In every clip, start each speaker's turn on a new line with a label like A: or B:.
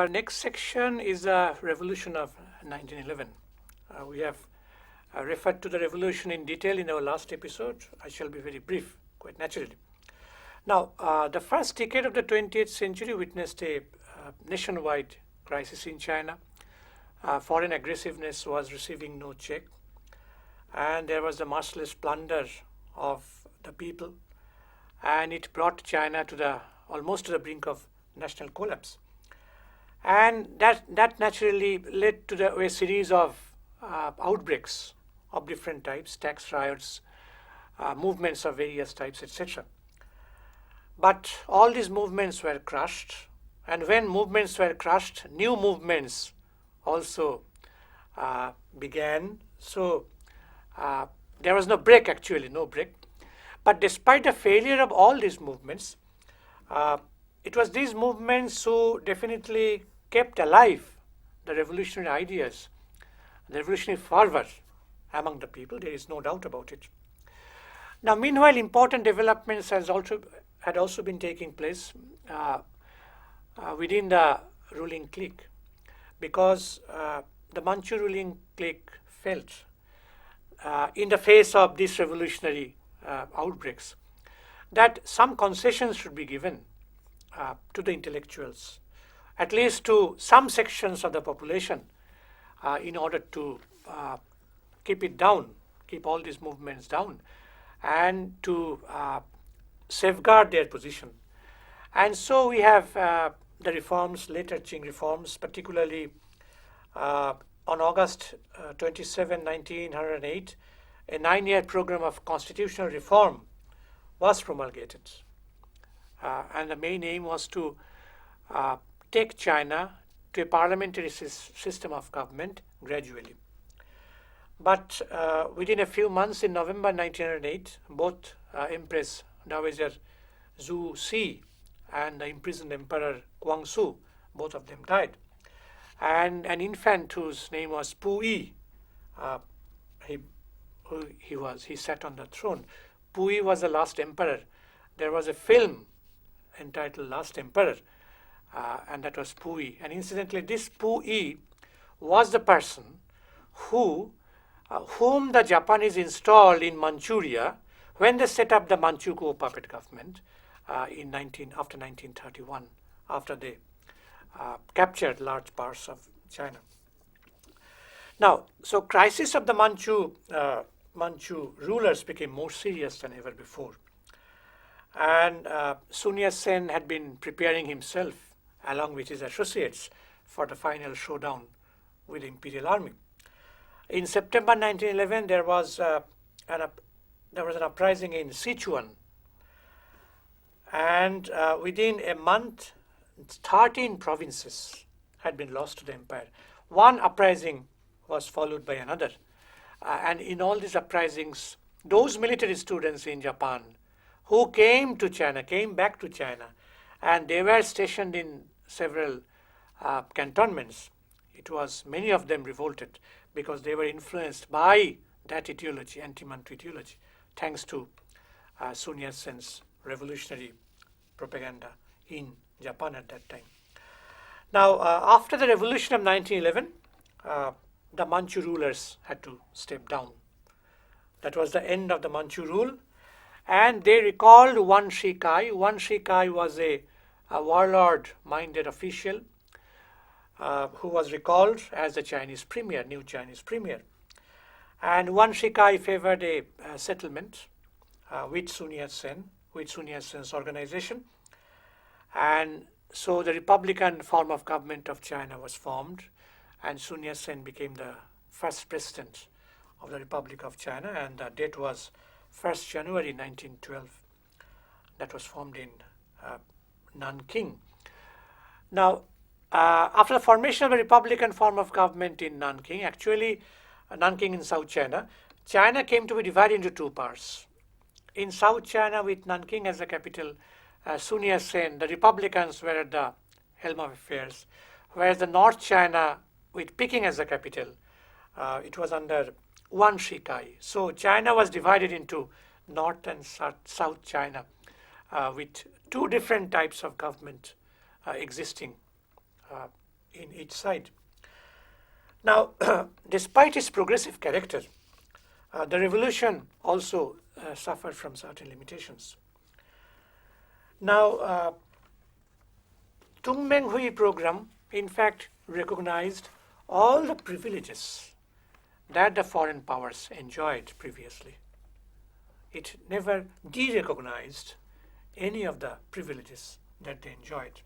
A: our next section is the revolution of 1911. We have referred to the revolution in detail in our last episode. I shall be very brief, quite naturally. Now, the first decade of the 20th century witnessed a nationwide crisis in China. Foreign aggressiveness was receiving no check, and there was the merciless plunder of the people, and it brought China to almost to the brink of national collapse. And that naturally led to a series of outbreaks of different types, tax riots, movements of various types, etc. But all these movements were crushed, and when movements were crushed, new movements also began. So there was no break, actually, no break. But despite the failure of all these movements, it was these movements who definitely kept alive the revolutionary ideas, the revolutionary fervor among the people. There is no doubt about it. Now, meanwhile, important developments had also been taking place within the ruling clique, because the Manchu ruling clique felt, in the face of these revolutionary outbreaks, that some concessions should be given to the intellectuals, at least to some sections of the population, in order to keep it down, keep all these movements down, and to safeguard their position. And so we have the reforms, later Qing reforms, particularly on August 27, 1908, a 9-year program of constitutional reform was promulgated. And the main aim was to take China to a parliamentary system of government gradually. But within a few months, in November 1908, both Empress Dowager Zhu Si and the imprisoned Emperor Guangxu, both of them died. And an infant whose name was Puyi, he sat on the throne. Puyi was the last emperor. There was a film entitled Last Emperor, and that was Puyi. And incidentally, this Puyi was the person whom the Japanese installed in Manchuria when they set up the Manchukuo puppet government after 1931, after they captured large parts of China. Now, so crisis of the Manchu rulers became more serious than ever before. And Sun Yat-sen had been preparing himself, along with his associates, for the final showdown with the imperial army. In September 1911, there was an uprising in Sichuan, and within a month, 13 provinces had been lost to the empire. One uprising was followed by another, and in all these uprisings, those military students in Japan who came back to China, and they were stationed in several cantonments. It was many of them revolted because they were influenced by that ideology, anti-Manchu ideology, thanks to Sun Yat-sen's revolutionary propaganda in Japan at that time. Now, after the revolution of 1911, the Manchu rulers had to step down. That was the end of the Manchu rule, and they recalled Yuan Shi-kai. Yuan Shi-kai was a warlord-minded official who was recalled as the new Chinese premier. And Yuan Shi-kai favored a settlement with Sun Yat-sen's organization. And so the Republican form of government of China was formed, and Sun Yat-sen became the first president of the Republic of China, and the date was 1st January 1912. That was formed in Nanking. Now, after the formation of the Republican form of government in Nanking, actually Nanking in South China, China came to be divided into two parts. In South China, with Nanking as the capital, Sun Yat-sen, the Republicans were at the helm of affairs, whereas the North China, with Peking as the capital, it was under Yuan Shi-kai. So China was divided into North and South China, with two different types of government existing in each side. Now, despite its progressive character, the revolution also suffered from certain limitations. Now, Tung Meng Hui program, in fact, recognized all the privileges that the foreign powers enjoyed previously. It never de-recognized any of the privileges that they enjoyed.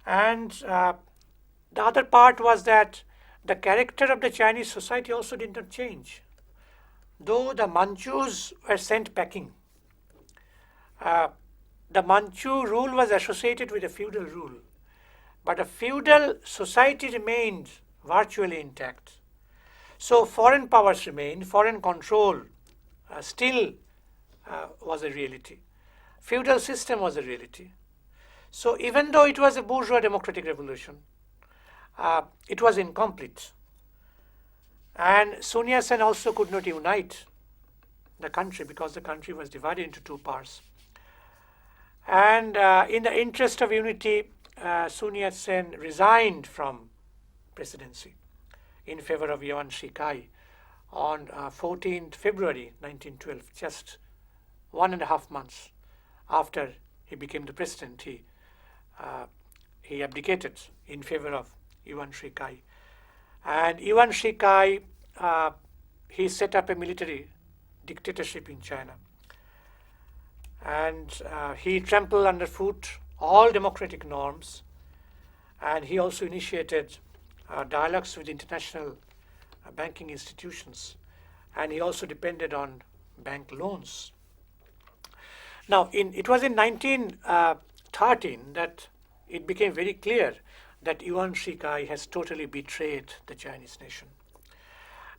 A: And the other part was that the character of the Chinese society also did not change. Though the Manchus were sent packing, the Manchu rule was associated with a feudal rule, but a feudal society remained virtually intact. So foreign powers remained, foreign control still was a reality. Feudal system was a reality. So even though it was a bourgeois democratic revolution, it was incomplete. And Sun Yat-sen also could not unite the country because the country was divided into two parts. And in the interest of unity, Sun Yat-sen resigned from presidency in favor of Yuan Shi-kai on 14th February 1912, just 1.5 months after he became the president. He abdicated in favor of Yuan Shi-kai. And Yuan Shi-kai, he set up a military dictatorship in China. And he trampled underfoot all democratic norms. And he also initiated dialogues with international banking institutions. And he also depended on bank loans. Now, it was in 1913 that it became very clear that Yuan Shi-kai has totally betrayed the Chinese nation.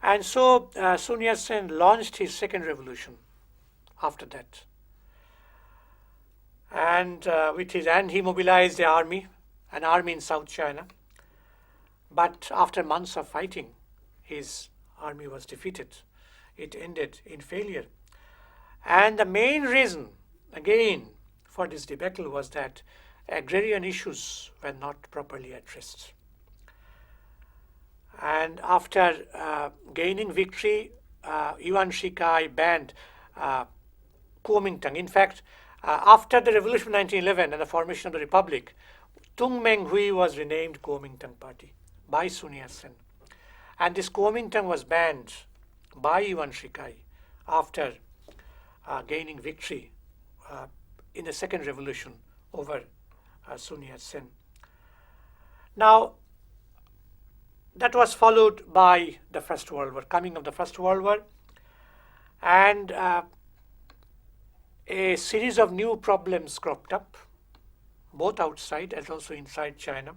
A: And so Sun Yat-sen launched his second revolution after that. And he mobilized an army in South China. But after months of fighting, his army was defeated. It ended in failure. And the main reason, again, for this debacle was that agrarian issues were not properly addressed. And after gaining victory, Yuan Shi-kai banned Kuomintang. In fact, after the revolution of 1911 and the formation of the republic, Tung Meng Hui was renamed Kuomintang Party by Sun Yat-sen. And this Kuomintang was banned by Yuan Shi-kai after gaining victory in the second revolution over Sun Yat-sen. Now, that was followed by the First World War, coming of the First World War, and a series of new problems cropped up, both outside as also inside China.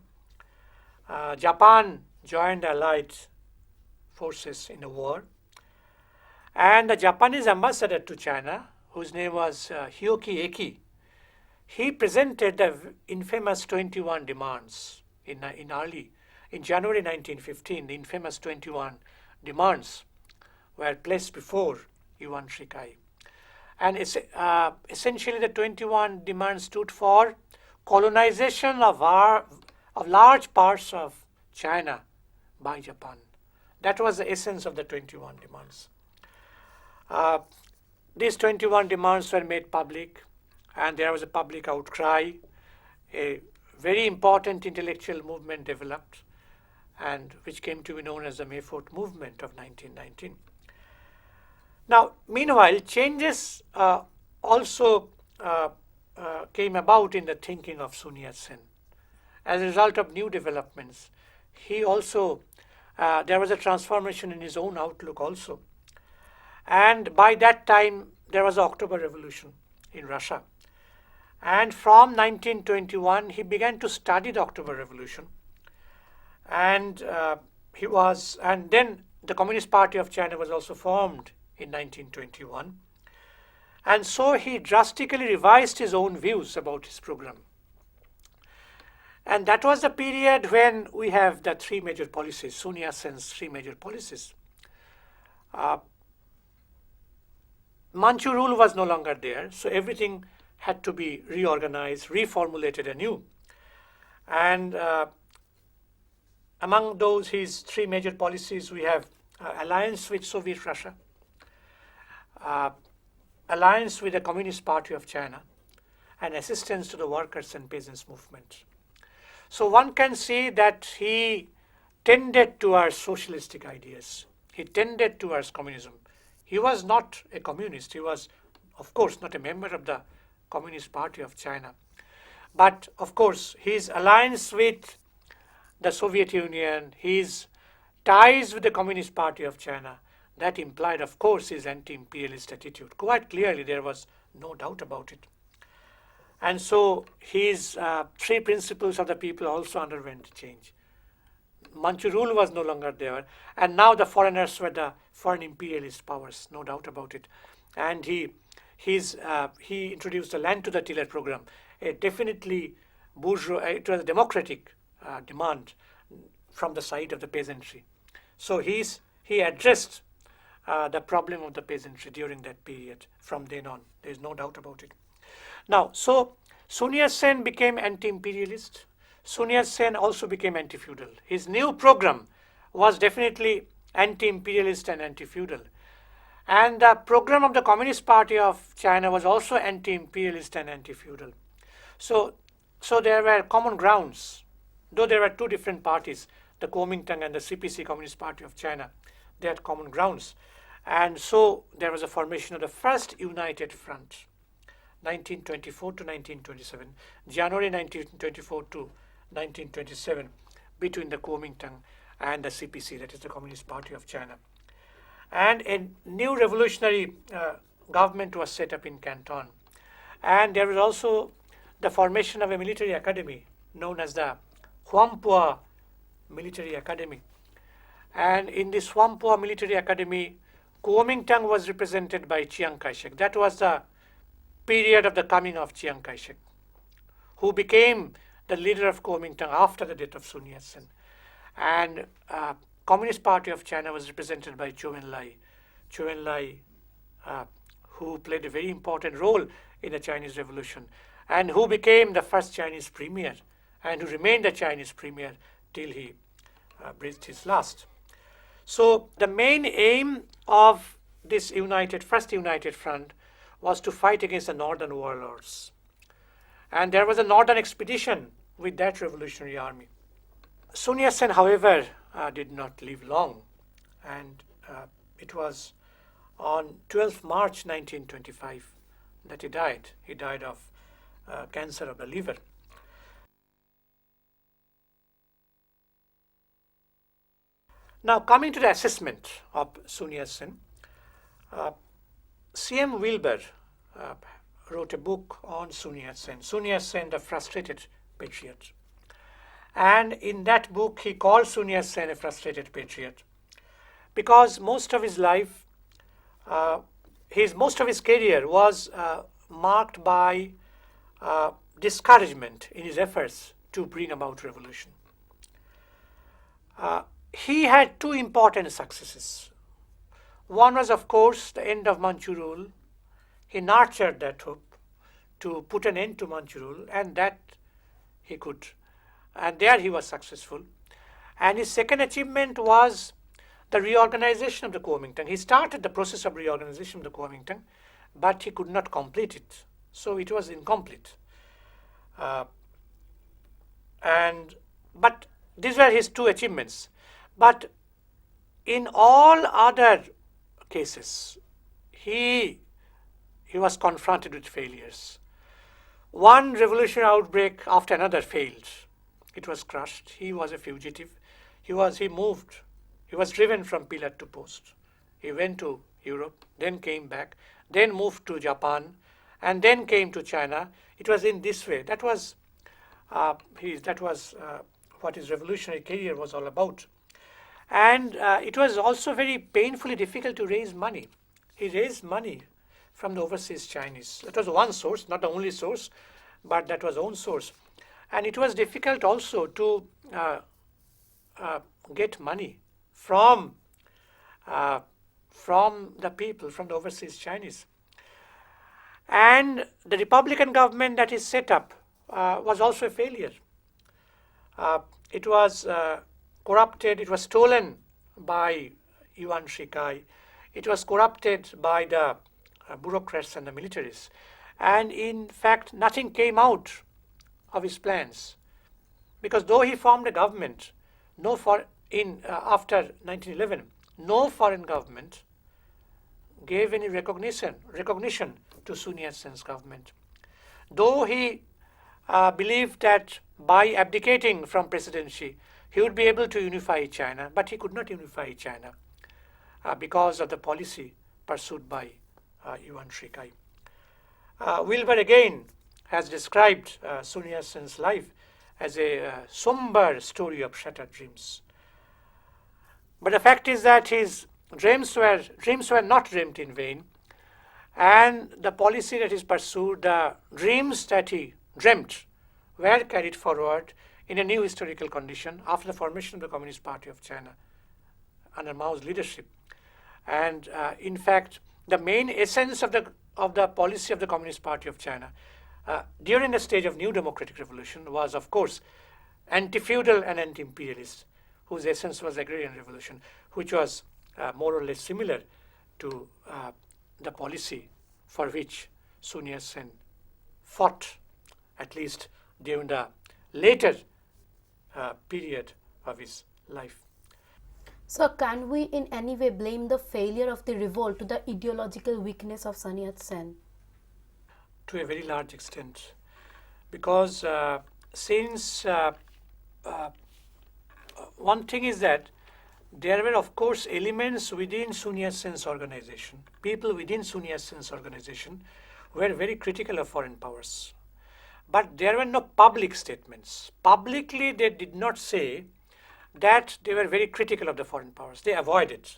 A: Japan joined Allied forces in the war, and the Japanese ambassador to China, whose name was Hyoki Eki, he presented the infamous 21 demands in January 1915. The infamous 21 demands were placed before Yuan Shi-kai. And essentially the 21 demands stood for colonization of large parts of China by Japan. That was the essence of the 21 demands. These 21 demands were made public, and there was a public outcry. A very important intellectual movement developed, and which came to be known as the May 4th movement of 1919. Now, meanwhile, changes also came about in the thinking of Sun Yat-sen. As a result of new developments, he also, there was a transformation in his own outlook also. And by that time, there was the October Revolution in Russia. And from 1921, he began to study the October Revolution. And then the Communist Party of China was also formed in 1921. And so he drastically revised his own views about his program. And that was the period when we have the three major policies, Sun Yat-sen's three major policies. Manchu rule was no longer there, so everything had to be reorganized, reformulated anew. And among those, his three major policies, we have alliance with Soviet Russia, alliance with the Communist Party of China, and assistance to the workers and peasants movement. So one can see that he tended towards socialistic ideas. He tended towards communism. He was not a communist. He was, of course, not a member of the Communist Party of China. But, of course, his alliance with the Soviet Union, his ties with the Communist Party of China, that implied, of course, his anti-imperialist attitude. Quite clearly, there was no doubt about it. And so his three principles of the people also underwent change. Manchu rule was no longer there, and now the foreigners were the foreign imperialist powers, no doubt about it. And he introduced the land to the tiller program, a definitely bourgeois, it was a democratic demand from the side of the peasantry. So he addressed the problem of the peasantry during that period. From then on, there is no doubt about it. Now, so Sun Yat-sen became anti-imperialist. Sun Yat-sen also became anti-feudal. His new program was definitely anti-imperialist and anti-feudal. And the program of the Communist Party of China was also anti-imperialist and anti-feudal. So there were common grounds, though there were two different parties, the Kuomintang and the CPC, Communist Party of China. They had common grounds. And so there was a formation of the first united front, 1924 to 1927, January 1924 to 1927, between the Kuomintang and the CPC, that is the Communist Party of China. And a new revolutionary government was set up in Canton. And there was also the formation of a military academy known as the Huampua Military Academy. And in this Huampua Military Academy, Kuomintang was represented by Chiang Kai-shek. That was the period of the coming of Chiang Kai-shek, who became the leader of Kuomintang after the death of Sun Yat-sen. And Communist Party of China was represented by Zhou Enlai, who played a very important role in the Chinese Revolution, and who became the first Chinese premier, and who remained the Chinese premier till he breathed his last. So the main aim of this first united front was to fight against the northern warlords. And there was a northern expedition with that revolutionary army. Sun Yat-sen, however, did not live long, and it was on 12th March 1925 that he died. He died of cancer of the liver. Now, coming to the assessment of Sun Yat-sen, C.M. Wilber wrote a book on Sun Yat-sen, Sun Yat-sen, the Frustrated Patriot. And in that book, he called Sun Yat-sen a frustrated patriot because most of his life, most of his career was marked by discouragement in his efforts to bring about revolution. He had two important successes. One was, of course, the end of Manchu rule. He nurtured that hope to put an end to Manchu rule, and that he could. And there he was successful. And his second achievement was the reorganization of the Kuomintang. He started the process of reorganization of the Kuomintang, but he could not complete it. So it was incomplete. But these were his two achievements. But in all other cases, he was confronted with failures. One revolutionary outbreak after another failed. It was crushed. He was a fugitive. He was driven from pillar to post. He went to Europe, then came back, then moved to Japan, and then came to China. It was in this way. That was what his revolutionary career was all about. And it was also very painfully difficult to raise money. He raised money from the overseas Chinese. That was one source, not the only source, but that was one source. And it was difficult also to get money from the people, from the overseas Chinese. And the Republican government that is set up was also a failure. It was corrupted, it was stolen by Yuan Shi-kai, it was corrupted by the bureaucrats and the militaries. And in fact, nothing came out of his plans. Because though he formed a government, after 1911, no foreign government gave any recognition to Sun Yat-sen's government. Though he believed that by abdicating from presidency, he would be able to unify China, but he could not unify China because of the policy pursued by Yuan Shi-kai. Wilber again has described Sun Yat-sen's life as a somber story of shattered dreams. But the fact is that his dreams were not dreamed in vain, and the policy that is pursued, the dreams that he dreamt, were carried forward in a new historical condition after the formation of the Communist Party of China under Mao's leadership. And in fact, the main essence of the policy of the Communist Party of China during the stage of New Democratic Revolution was, of course, anti-feudal and anti-imperialist, whose essence was agrarian revolution, which was more or less similar to the policy for which Sun Yat-sen fought, at least during the later period of his life.
B: So can we in any way blame the failure of the revolt to the ideological weakness of Sun Yat-sen?
A: To a very large extent, because since one thing is that there were, of course, elements within Sun Yat-sen's organization, people within Sun Yat-sen's organization who were very critical of foreign powers. But there were no public statements. Publicly, they did not say that they were very critical of the foreign powers. They avoided.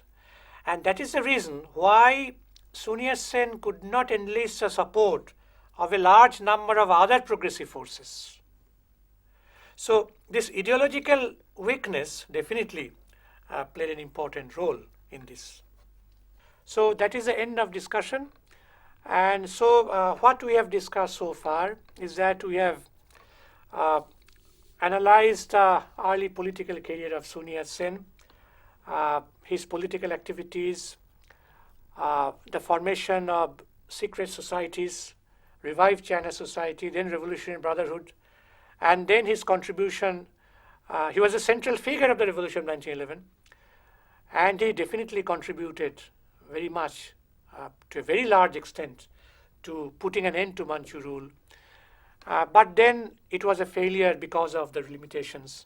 A: And that is the reason why Sun Yat-sen could not enlist the support of a large number of other progressive forces. So this ideological weakness definitely played an important role in this. So that is the end of discussion. And so what we have discussed so far is that we have analyzed the early political career of Sun Yat-sen, his political activities, the formation of secret societies, revived China Society, then Revolutionary Brotherhood, and then his contribution. He was a central figure of the Revolution of 1911, and he definitely contributed very much, to a very large extent, to putting an end to Manchu rule. But then it was a failure because of the limitations.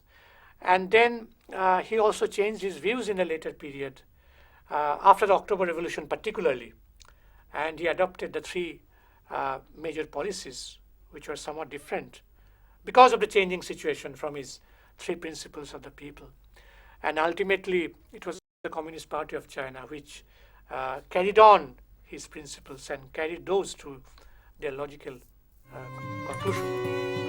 A: And then he also changed his views in a later period, after the October Revolution particularly, and he adopted the three major policies which were somewhat different because of the changing situation from his three principles of the people. And ultimately, it was the Communist Party of China which carried on his principles and carried those to their logical conclusion.